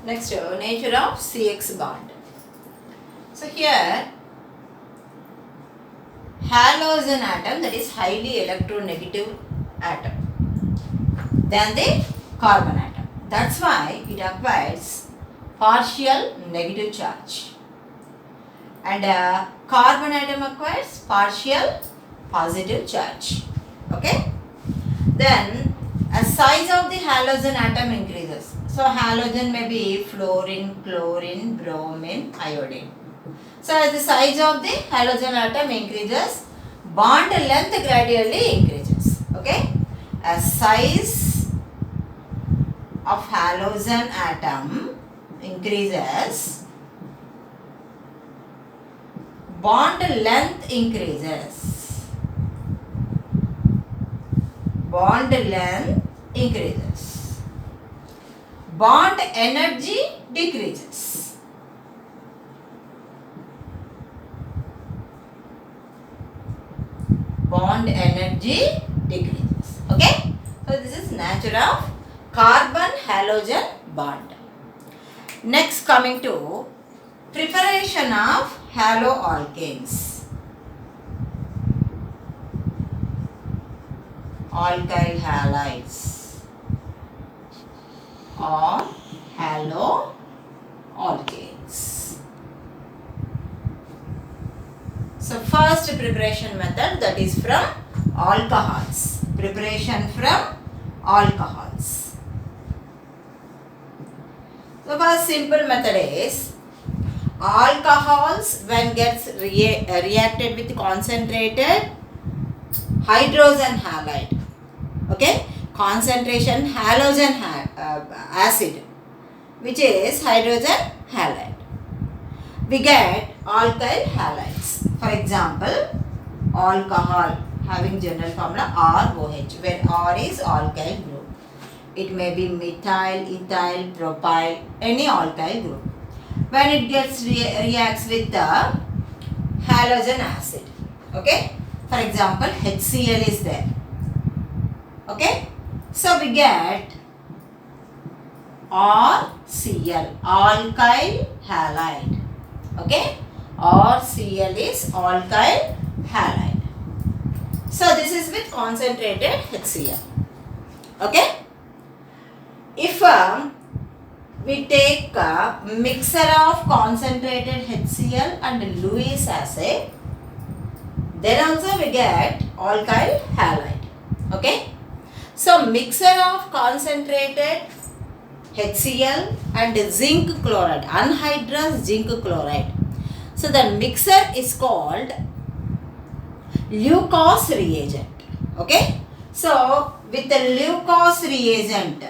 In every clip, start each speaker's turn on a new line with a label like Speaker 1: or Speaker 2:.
Speaker 1: Next, nature of CX bond. So here, halo is an atom that is highly electronegative atom than the carbon atom. That's why it acquires partial negative charge. And carbon atom acquires partial positive charge. Okay? Then, as size of the halogen atom increases. So, halogen may be fluorine, chlorine, bromine, iodine. So, as the size of the halogen atom increases, bond length gradually increases. Okay? As size of halogen atom increases, bond length increases. Bond length increases. Bond energy decreases. Bond energy decreases. Okay? So this is nature of carbon halogen bond. Next, coming to preparation of haloalkanes. Alkyl halides or haloalkanes. So first preparation method, that is from alcohols. Preparation from alcohols. So first simple method is alcohols when gets reacted with concentrated hydrogen halide. Okay, concentration halogen acid, which is hydrogen halide. We get alkyl halides. For example, alcohol having general formula ROH, where R is alkyl group. It may be methyl, ethyl, propyl, any alkyl group. When it gets reacts with the halogen acid. Okay. For example, HCl is there. Okay. So we get RCl, alkyl halide. Okay. RCl is alkyl halide. So this is with concentrated HCl. Okay. If we take a mixture of concentrated HCl and Lewis acid, then also we get alkyl halide. Okay. So mixture of concentrated HCl and zinc chloride, anhydrous zinc chloride. So the mixture is called Leucos reagent. Okay. So with the Leucos reagent,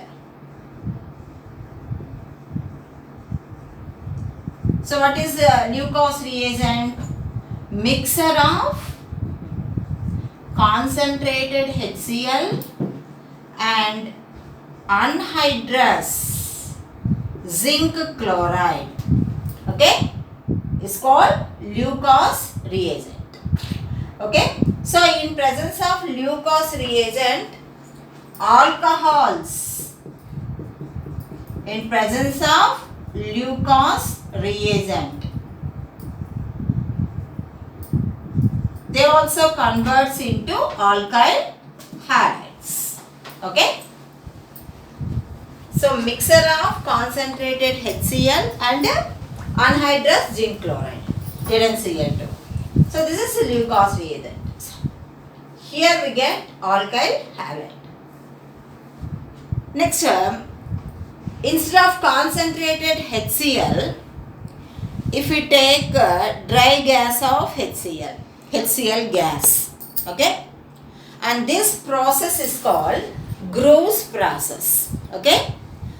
Speaker 1: so what is the Leucos reagent? Mixture of concentrated HCl and anhydrous zinc chloride. Okay, is called Leucos reagent. Okay, so in presence of Leucos reagent, alcohols, in presence of Leucos reagent, they also converts into alkyl halides. Okay. So mixture of concentrated HCl and anhydrous zinc chloride, ZnCl2. So this is Leucos reagent. Here we get alkyl halide. Next term, instead of concentrated HCl, if we take dry gas of HCl gas, okay, and this process is called Groves process. Okay,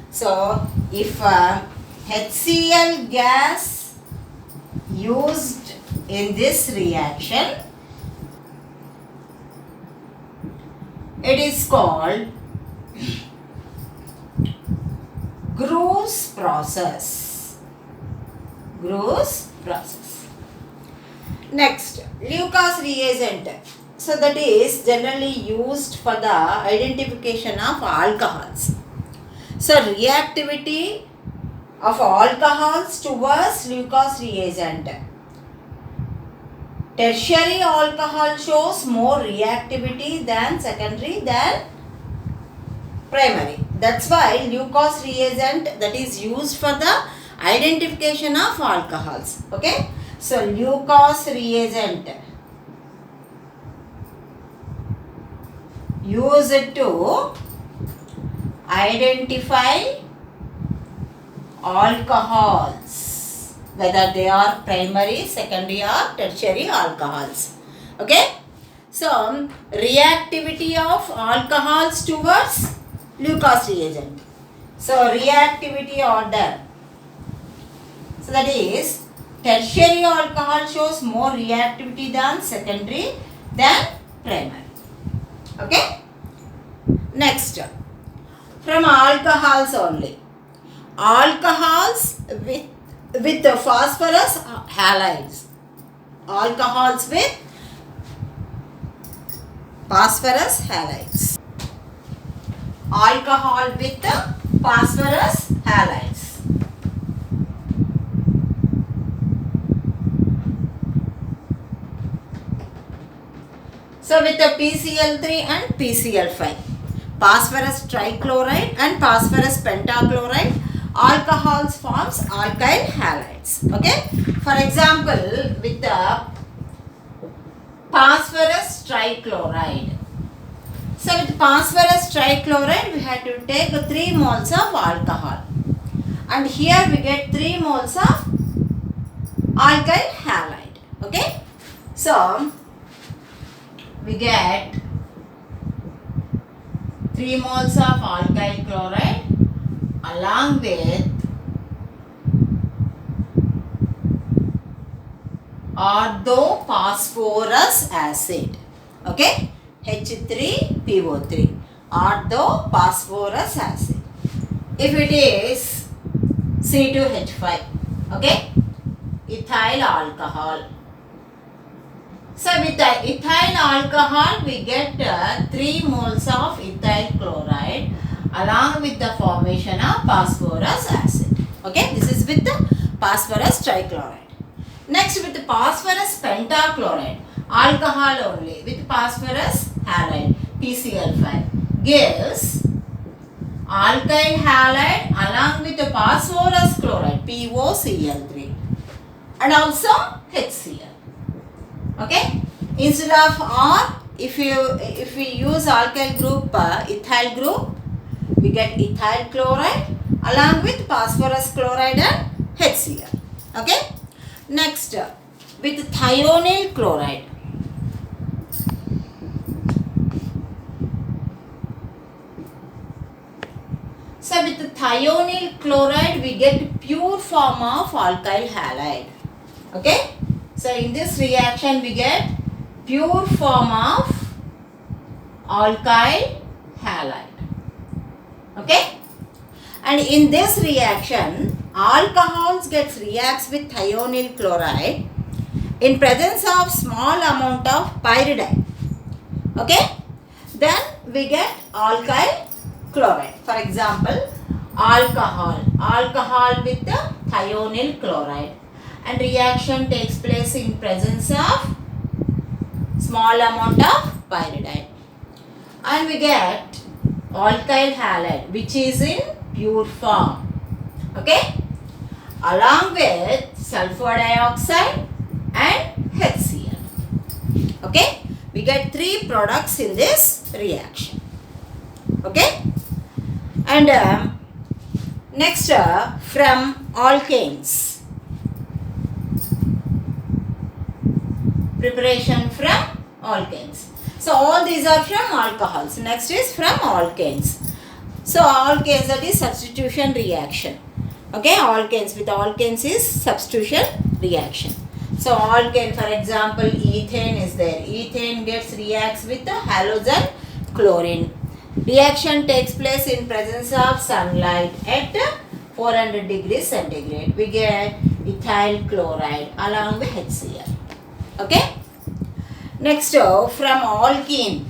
Speaker 1: so if HCl gas used in this reaction, it is called Groves process. Groves process. Next, Leucos reagent. So that is generally used for the identification of alcohols. So reactivity of alcohols towards Lucas reagent. Tertiary alcohol shows more reactivity than secondary than primary. That's why Lucas reagent that is used for the identification of alcohols. Okay. So Lucas reagent used to identify alcohols, whether they are primary, secondary or tertiary alcohols. Okay. So reactivity of alcohols towards Lucas reagent. So reactivity order. So that is tertiary alcohol shows more reactivity than secondary than primary. Okay. Next, from alcohols only. Alcohols with the phosphorus halides. Alcohols with phosphorus halides. Alcohol with the phosphorus halides. So with the PCl3 and PCl5, phosphorus trichloride and phosphorus pentachloride, alcohols forms alkyl halides. Okay. For example, with the phosphorus trichloride. So with phosphorus trichloride, we have to take 3 moles of alcohol. And here we get 3 moles of alkyl halide. Okay. So we get 3 moles of alkyl chloride along with orthophosphorus acid. Okay. H3PO3, orthophosphorus acid. If it is C2H5, okay, ethyl alcohol. So with the ethyl alcohol, we get 3 moles of ethyl chloride along with the formation of phosphorus acid. Okay, this is with the phosphorus trichloride. Next, with the phosphorus pentachloride, alcohol only with phosphorus halide, PCl5, gives alkyl halide along with the phosphorus chloride, POCl3, and also HCl. Okay, instead of R, if we use alkyl group, ethyl group, we get ethyl chloride along with phosphorus chloride and HCl. Okay. Next, with thionyl chloride. So with the thionyl chloride, we get pure form of alkyl halide. Okay. So in this reaction, we get pure form of alkyl halide. Okay. And in this reaction, alcohols reacts with thionyl chloride in presence of small amount of pyridine. Okay. Then we get alkyl chloride. For example, alcohol with the thionyl chloride, and reaction takes place in presence of small amount of pyridine, and we get alkyl halide which is in pure form. Okay, along with sulfur dioxide and HCl. Okay, we get 3 products in this reaction. Okay, and next, from alkanes. Preparation from alkanes. So all these are from alcohols. Next is from alkanes. So alkanes, that is substitution reaction. Okay, alkanes, with alkanes is substitution reaction. So alkane, for example, ethane is there. Ethane reacts with the halogen chlorine. Reaction takes place in presence of sunlight at 400 degrees centigrade. We get ethyl chloride along with HCl. Okay. Next, from alkene.